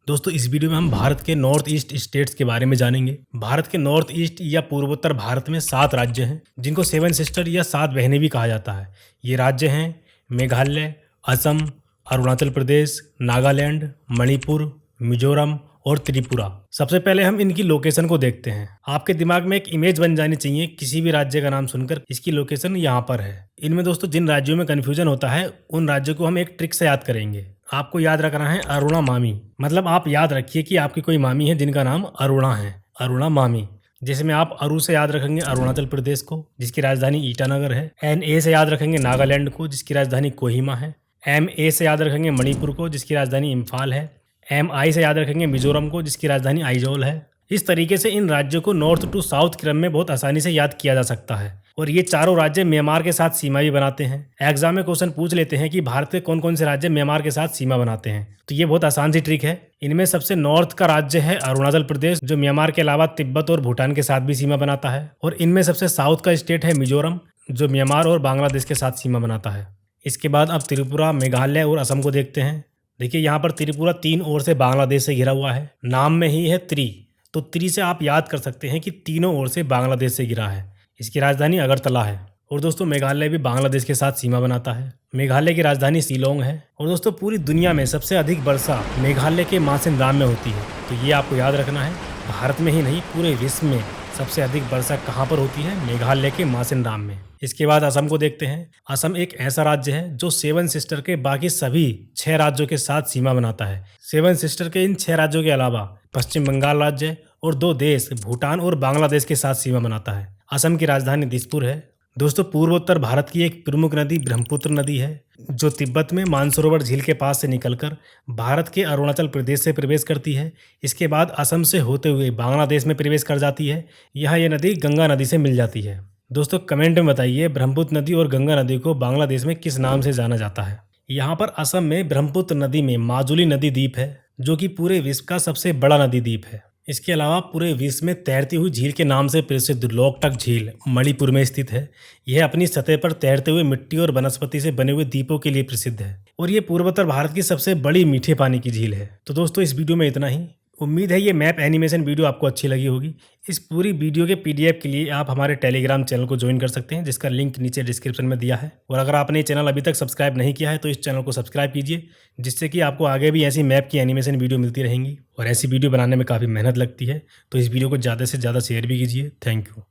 दोस्तों इस वीडियो में हम भारत के नॉर्थ ईस्ट स्टेट्स के बारे में जानेंगे। भारत के नॉर्थ ईस्ट या पूर्वोत्तर भारत में 7 राज्य हैं जिनको 7 सिस्टर या 7 बहनें भी कहा जाता है। ये राज्य हैं मेघालय, असम, अरुणाचल प्रदेश, नागालैंड, मणिपुर, मिजोरम और त्रिपुरा। सबसे पहले हम इनकी लोकेशन को देखते हैं। आपके दिमाग में एक इमेज बन जानी चाहिए किसी भी राज्य का नाम सुनकर, इसकी लोकेशन यहाँ पर है। इनमें दोस्तों जिन राज्यों में कन्फ्यूजन होता है उन राज्यों को हम एक ट्रिक से याद करेंगे। आपको याद रखना है अरुणा मामी, मतलब आप याद रखिए कि आपकी कोई मामी है जिनका नाम अरुणा है, अरुणा मामी। जैसे में आप अरु से याद रखेंगे अरुणाचल प्रदेश को जिसकी राजधानी ईटानगर है। NA से याद रखेंगे नागालैंड को जिसकी राजधानी कोहिमा है। MA से याद रखेंगे मणिपुर को जिसकी राजधानी इम्फाल है। MI से याद रखेंगे मिजोरम को जिसकी राजधानी आइजोल है। इस तरीके से इन राज्यों को नॉर्थ टू साउथ क्रम में बहुत आसानी से याद किया जा सकता है। और ये चारों राज्य म्यांमार के साथ सीमा भी बनाते हैं। एग्जाम में क्वेश्चन पूछ लेते हैं कि भारत के कौन कौन से राज्य म्यांमार के साथ सीमा बनाते हैं, तो ये बहुत आसान सी ट्रिक है। इनमें सबसे नॉर्थ का राज्य है अरुणाचल प्रदेश, जो म्यांमार के अलावा तिब्बत और भूटान के साथ भी सीमा बनाता है। और इनमें सबसे साउथ का स्टेट है मिजोरम, जो म्यांमार और बांग्लादेश के साथ सीमा बनाता है। इसके बाद अब त्रिपुरा, मेघालय और असम को देखते हैं। देखिए यहाँ पर त्रिपुरा 3 ओर से बांग्लादेश से घिरा हुआ है। नाम में ही है त्रि, तो त्रि से आप याद कर सकते हैं कि तीनों ओर से बांग्लादेश से घिरा है। इसकी राजधानी अगरतला है। और दोस्तों मेघालय भी बांग्लादेश के साथ सीमा बनाता है। मेघालय की राजधानी शिलोंग है। और दोस्तों पूरी दुनिया में सबसे अधिक वर्षा मेघालय के मासिनराम में होती है, तो ये आपको याद रखना है। भारत में ही नहीं पूरे विश्व में सबसे अधिक वर्षा कहाँ पर होती है? मेघालय के मासिनराम में। इसके बाद असम को देखते हैं। असम एक ऐसा राज्य है जो 7 सिस्टर के बाकी सभी 6 राज्यों के साथ सीमा बनाता है। 7 सिस्टर के इन 6 राज्यों के अलावा पश्चिम बंगाल राज्य और 2 देश भूटान और बांग्लादेश के साथ सीमा बनाता है। असम की राजधानी दिसपुर है। दोस्तों पूर्वोत्तर भारत की एक प्रमुख नदी ब्रह्मपुत्र नदी है, जो तिब्बत में मानसरोवर झील के पास से निकलकर भारत के अरुणाचल प्रदेश से प्रवेश करती है। इसके बाद असम से होते हुए बांग्लादेश में प्रवेश कर जाती है। यहाँ ये नदी गंगा नदी से मिल जाती है। दोस्तों कमेंट में बताइए ब्रह्मपुत्र नदी और गंगा नदी को बांग्लादेश में किस नाम से जाना जाता है। यहाँ पर असम में ब्रह्मपुत्र नदी में माजुली नदी द्वीप है, जो कि पूरे विश्व का सबसे बड़ा नदी द्वीप है। इसके अलावा पूरे विश्व में तैरती हुई झील के नाम से प्रसिद्ध लोकटक झील मणिपुर में स्थित है। यह अपनी सतह पर तैरते हुए मिट्टी और वनस्पति से बने हुए द्वीपों के लिए प्रसिद्ध है। और ये पूर्वोत्तर भारत की सबसे बड़ी मीठे पानी की झील है। तो दोस्तों इस वीडियो में इतना ही। उम्मीद है ये मैप एनिमेशन वीडियो आपको अच्छी लगी होगी। इस पूरी वीडियो के PDF के लिए आप हमारे टेलीग्राम चैनल को ज्वाइन कर सकते हैं, जिसका लिंक नीचे डिस्क्रिप्शन में दिया है। और अगर आपने ये चैनल अभी तक सब्सक्राइब नहीं किया है तो इस चैनल को सब्सक्राइब कीजिए, जिससे कि आपको आगे भी ऐसी मैप की एनिमेशन वीडियो मिलती रहेंगी। और ऐसी वीडियो बनाने में काफ़ी मेहनत लगती है, तो इस वीडियो को ज़्यादा से ज़्यादा शेयर भी कीजिए। Thank you.